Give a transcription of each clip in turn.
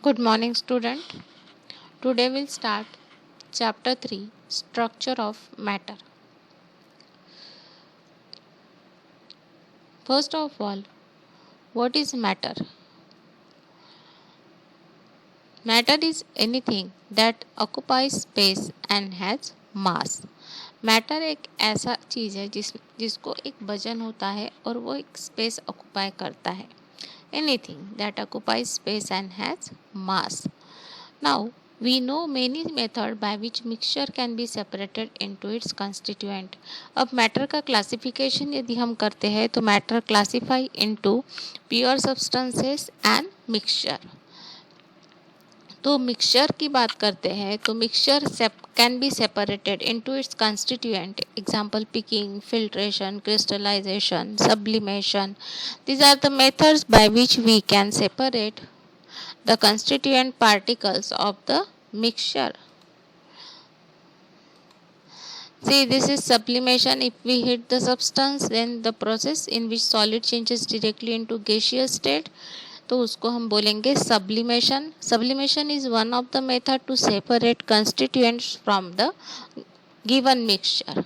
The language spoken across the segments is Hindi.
Good morning, student. Today we'll start chapter 3 Structure of Matter. First of all, what is matter? Matter is anything that occupies space and has mass. Matter एक ऐसा चीज़ है जिसको एक वजन होता है और वो एक स्पेस ऑक्यूपाई करता है. Anything that occupies space and has mass. Now, we know many methods by which mixture can be separated into its constituent. अब मैटर का क्लासिफिकेशन यदि हम करते हैं तो matter classify into pure substances and mixture. तो मिक्सचर की बात करते हैं तो mixture can be separated into its constituent. Example picking, filtration, crystallisation, sublimation. These are the methods by which we can separate the constituent particles of the mixture. See, this is sublimation. If we heat the substance, then the process in which solid changes directly into gaseous state, तो उसको हम बोलेंगे sublimation. Sublimation is one of the method to separate constituents from the given mixture.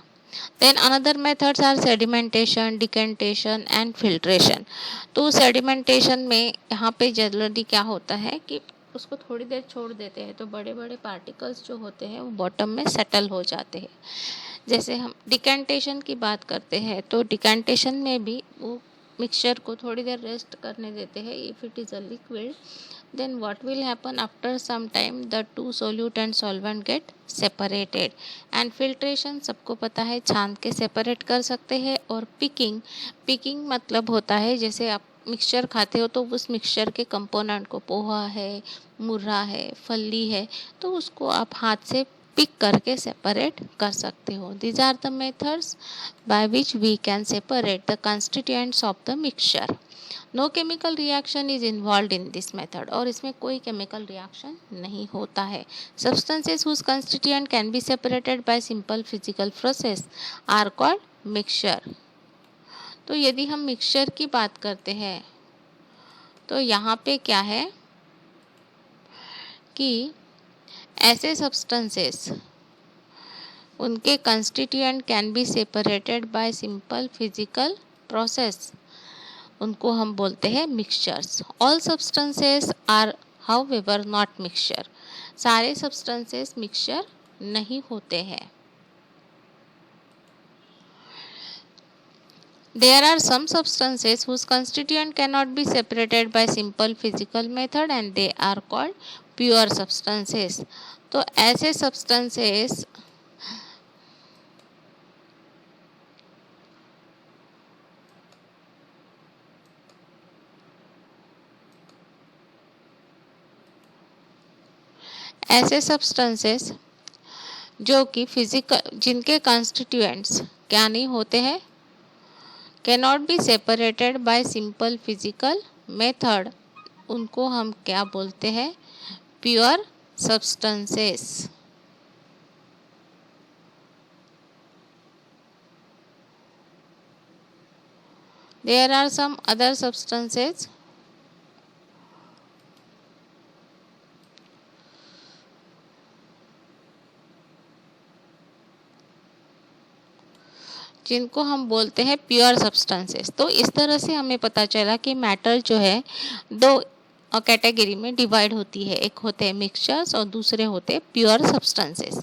Then another methods are sedimentation, decantation and filtration. तो sedimentation में यहाँ पे जनरली क्या होता है कि उसको थोड़ी देर छोड़ देते हैं तो बड़े बड़े पार्टिकल्स जो होते हैं वो बॉटम में सेटल हो जाते हैं. जैसे हम डिकेंटेशन की बात करते हैं तो डिकेंटेशन में भी वो मिक्सचर को थोड़ी देर रेस्ट करने देते हैं. If it is a liquid, then what will happen after some time the two solute and solvent get separated. and filtration सबको पता है छान के सेपरेट कर सकते हैं. और पिकिंग मतलब होता है जैसे आप मिक्सचर खाते हो तो उस मिक्सचर के कंपोनेंट को, पोहा है, मुर्रा है, फल्ली है, तो उसको आप हाथ से पिक करके सेपरेट कर सकते हो. These are the methods by which we can separate the constituents of the mixture. No chemical reaction is involved in this method. और इसमें कोई chemical reaction नहीं होता है. Substances whose constituent can be separated by simple physical process are called mixture. तो यदि हम मिक्सचर की बात करते हैं तो यहाँ पे क्या है कि ऐसे सब्सटेंसेस उनके constituent can be separated by simple physical process, उनको हम बोलते हैं mixtures. All substances are however not mixture. सारे सब्सटेंसेस मिक्सचर नहीं होते हैं. There are some substances whose constituent cannot be separated by simple physical method and they are called pure substances. तो ऐसे substances जो कि फिजिकल, जिनके constituents क्या नहीं होते हैं, cannot be separated by simple physical method, उनको हम क्या बोलते हैं, pure substances. There are some other substances जिनको हम बोलते हैं प्योर सब्सटेंसेस. तो इस तरह से हमें पता चला कि मैटर जो है दो कैटेगरी में डिवाइड होती है. एक होते हैं मिक्सचर्स और दूसरे होते हैं pure substances.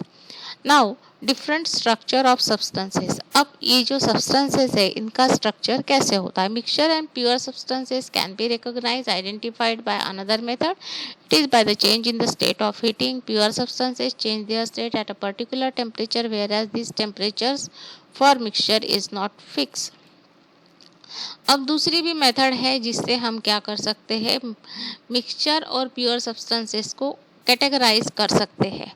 Now different structure of substances. अब ये जो सब्सटेंसेस है इनका स्ट्रक्चर कैसे होता है. Mixture and pure substances can be recognised identified by another method. It is by the change in the state of heating. Pure substances change their state at a particular temperature whereas these temperatures for mixture is not fixed. अब दूसरी भी मेथड है जिससे हम क्या कर सकते हैं, मिक्सचर और प्योर सब्सटेंसेस को कैटेगराइज कर सकते हैं.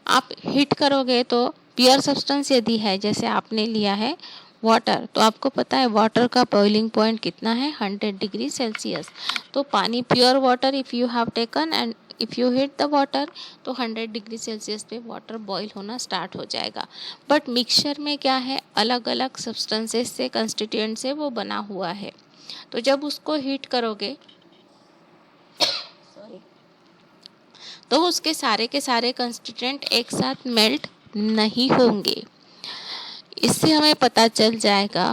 आप हीट करोगे तो प्योर सब्सटेंस यदि है, जैसे आपने लिया है वाटर, तो आपको पता है वाटर का बॉइलिंग पॉइंट कितना है, 100 डिग्री सेल्सियस. तो पानी pure water if you have taken and if you heat the water तो 100 डिग्री सेल्सियस पे वाटर बॉईल होना स्टार्ट हो जाएगा. बट मिक्सचर में क्या है, अलग अलग सब्सटेंसेस से, कंस्टिट्यूएंट से वो बना हुआ है. तो जब उसको हीट करोगे तो उसके सारे के सारे कंस्टिट्यूएंट एक साथ मेल्ट नहीं होंगे। इससे हमें पता चल जाएगा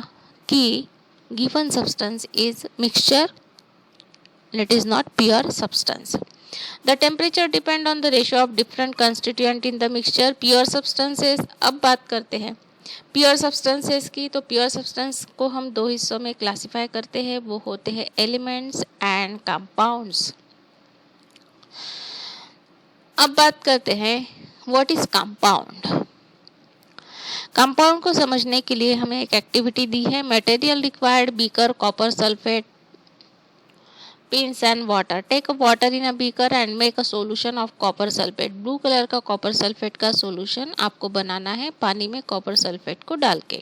कि given substance is mixture, it is not pure substance. The temperature depend on the ratio of different constituent in the mixture. Pure substances, अब बात करते हैं प्योर सब्सटेंसेस की। तो प्योर सब्सटेंस को हम दो हिस्सों में क्लासिफाई करते हैं, वो होते हैं एलिमेंट्स एंड कंपाउंड्स। अब बात करते हैं व्हाट इज कंपाउंड। कंपाउंड को समझने के लिए हमें एक एक्टिविटी दी है। Material required beaker, copper sulphate, pins and water. Take a water in a beaker and make a solution of copper sulfate. Blue colour का कॉपर सल्फेट का सॉल्यूशन आपको बनाना है पानी में कॉपर सल्फेट को डाल के।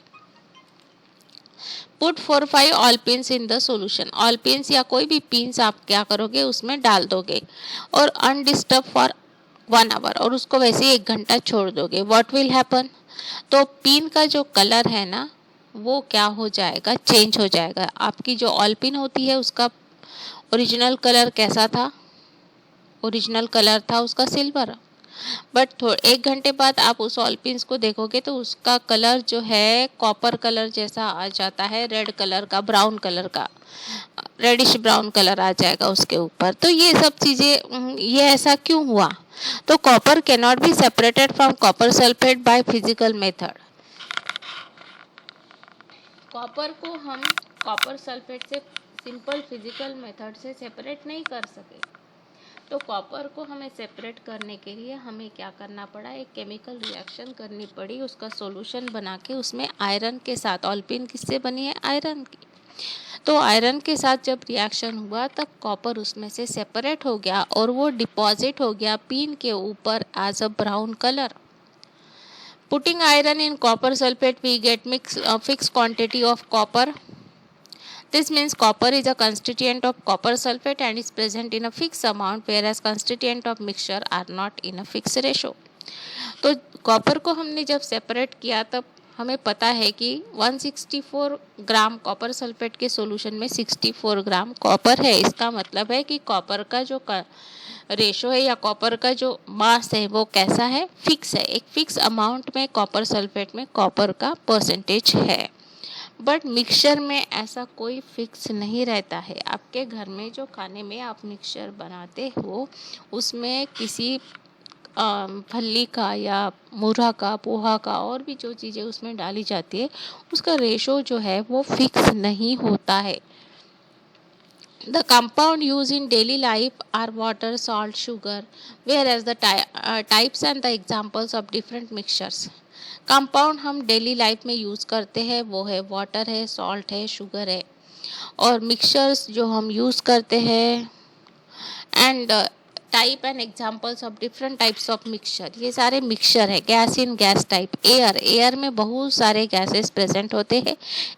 Put 4-5 all pins in the solution. All pins या कोई भी पिंस आप क्या करोगे उसमें डाल दोगे और अनडिस्टर्ब फॉर 1 आवर, और उसको वैसे ही 1 घंटा छोड़ दोगे। व्हाट विल हैपन, तो पिन का जो कलर है ना वो क्या हो जाएगा, चेंज हो जाएगा। आपकी जो ऑल पिन होती है उसका ओरिजिनल कलर कैसा था, ओरिजिनल कलर था उसका सिल्वर, बट 1 घंटे बाद आप उस ऑल पिंस को देखोगे तो उसका कलर जो है कॉपर कलर जैसा आ जाता है, रेड कलर का, ब्राउन कलर का, रेडिश ब्राउन कलर आ जाएगा उसके ऊपर। तो ये सब चीज़ें, ये ऐसा क्यों हुआ, तो copper can not be separated from copper sulphate by physical method. Copper को हम कॉपर सल्फेट से सिंपल फिजिकल मेथड से सेपरेट नहीं कर सके। तो कॉपर को हमें सेपरेट करने के लिए हमें क्या करना पड़ा, एक केमिकल रिएक्शन करनी पड़ी, उसका सॉल्यूशन बना के उसमें आयरन के साथ, ऑलपिन किससे बनी है, आयरन की, तो आयरन के साथ जब रिएक्शन हुआ तब कॉपर उसमें से सेपरेट हो गया और वो डिपॉजिट हो गया पिन के ऊपर as a brown colour. Putting iron in copper sulphate we get fixed quantity of copper. This means copper is a constituent of copper sulfate and is present in a fixed amount, whereas constituent of mixture are not in a fixed ratio. तो कॉपर को हमने जब सेपरेट किया तब हमें पता है कि 164 ग्राम कॉपर सल्फेट के सॉल्यूशन में 64 ग्राम कॉपर है। इसका मतलब है कि कॉपर का जो रेशो है या कॉपर का जो मास है वो कैसा है, फिक्स है। एक फिक्स अमाउंट में कॉपर सल्फेट में कॉपर का परसेंटेज है। बट मिक्सचर में ऐसा कोई फिक्स नहीं रहता है। आपके घर में जो खाने में आप मिक्सचर बनाते हो उसमें किसी फली का या मुरहा का, पोहा का और भी जो चीज़ें उसमें डाली जाती है उसका रेशो जो है वो फिक्स नहीं होता है। The compound used in daily life are water, salt, sugar, whereas the types and the examples of different mixtures. Compound हम डेली लाइफ में यूज़ करते हैं वो है वाटर है, सॉल्ट है, शुगर है, और मिक्सचर्स जो हम यूज़ करते हैं and type and examples of different types of mixture, ये सारे मिक्सचर है। Gas in gas type, air में बहुत सारे गैसेस प्रेजेंट होते हैं,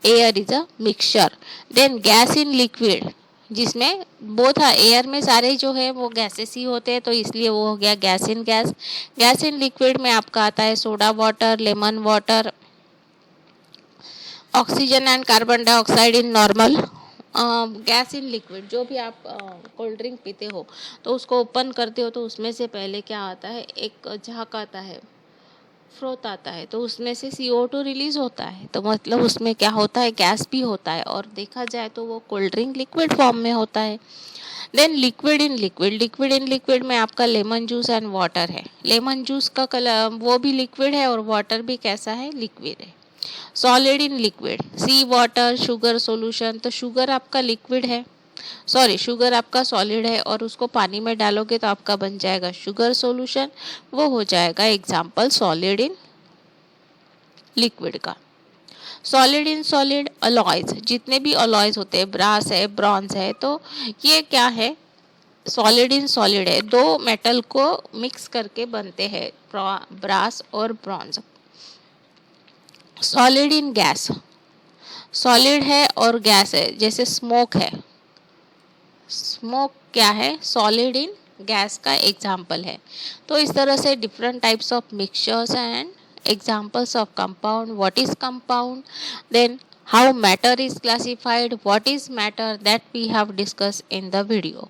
air is a mixture. Then gas in liquid, जिसमें बोथ एयर में सारे जो है वो गैसेस ही होते हैं, तो इसलिए वो हो गया gas in gas. Gas in liquid में आपका आता है soda water, lemon water, oxygen and carbon dioxide in normal. Gas in liquid, जो भी आप कोल्ड ड्रिंक पीते हो तो उसको ओपन करते हो तो उसमें से पहले क्या आता है, एक झाग आता है, फ्रोथ आता है, तो उसमें से CO2 रिलीज होता है, तो मतलब उसमें क्या होता है, गैस भी होता है, और देखा जाए तो वो कोल्ड ड्रिंक लिक्विड फॉर्म में होता है। Then liquid in liquid, liquid in liquid में आपका लेमन जूस एंड वाटर है। लेमन जूस का कलर वो भी लिक्विड है और वाटर भी कैसा है, लिक्विड है। Solid in liquid, sea water, sugar solution, तो शुगर आपका लिक्विड है, सॉरी शुगर आपका सॉलिड है और उसको पानी में डालोगे तो आपका बन जाएगा शुगर सॉल्यूशन, वो हो जाएगा एग्जाम्पल सॉलिड इन लिक्विड का। सॉलिड इन सॉलिड, अलॉयज, जितने भी अलॉयज होते हैं, ब्रास है, ब्रॉन्ज है, तो ये क्या है, सॉलिड इन सॉलिड है, दो मेटल को मिक्स करके बनते हैं, ब्रास और bronze. Solid in gas, solid है और गैस है, जैसे स्मोक है, स्मोक क्या है, सॉलिड इन गैस का एग्जाम्पल है। तो इस तरह से different types of mixtures and examples of compound, what is compound, then how matter is classified, what is matter, that we have discussed in the video.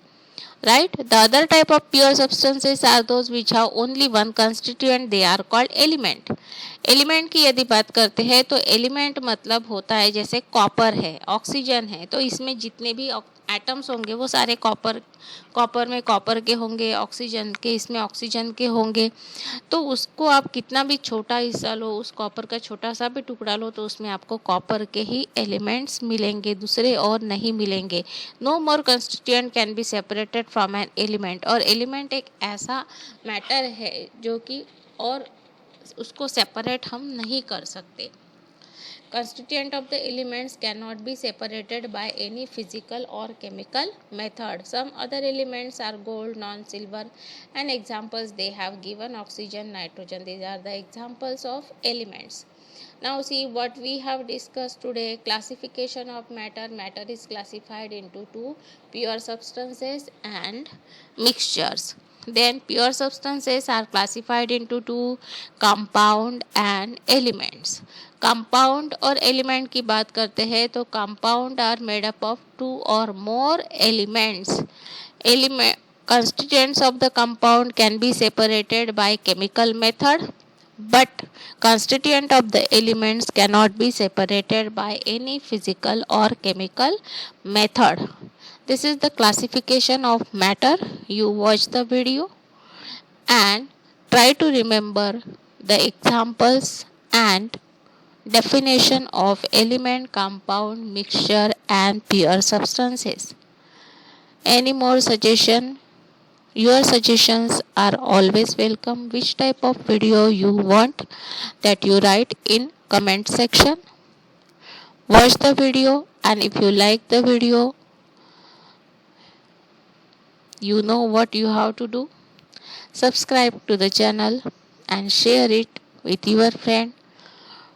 right? The other type of pure substances are those which have only one constituent, they are called element. Element की यदि बात करते हैं तो एलिमेंट मतलब होता है जैसे कॉपर है, ऑक्सीजन है, तो इसमें जितने भी एटम्स होंगे वो सारे कॉपर में कॉपर के होंगे, ऑक्सीजन के इसमें ऑक्सीजन के होंगे। तो उसको आप कितना भी छोटा हिस्सा लो, उस कॉपर का छोटा सा भी टुकड़ा लो, तो उसमें आपको कॉपर के ही एलिमेंट्स मिलेंगे, दूसरे और नहीं मिलेंगे। No more constituent can be separated from an element. और एलिमेंट एक ऐसा मैटर है जो कि और उसको सेपरेट हम नहीं कर सकते। Constituent of the elements cannot be separated by any physical or chemical method. Some other elements are gold, non-silver, and examples they have given oxygen, nitrogen. These are the examples of elements. Now see what we have discussed today. Classification of matter. Matter is classified into two: pure substances and mixtures. Then pure substances are classified into two: compound and elements. Compound और एलिमेंट की बात करते हैं तो compound are made up of two or more elements. Constituents of the compound can be separated by chemical method, but constituent of the elements cannot be separated by any physical or chemical method. This is the classification of matter. You watch the video and try to remember the examples and definition of element, compound, mixture and pure substances. Any more suggestion? Your suggestions are always welcome. Which type of video you want, that you write in comment section. Watch the video, and if you like the video, you know what you have to do. Subscribe to the channel and share it with your friend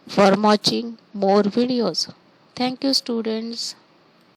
for watching more videos. Thank you, students.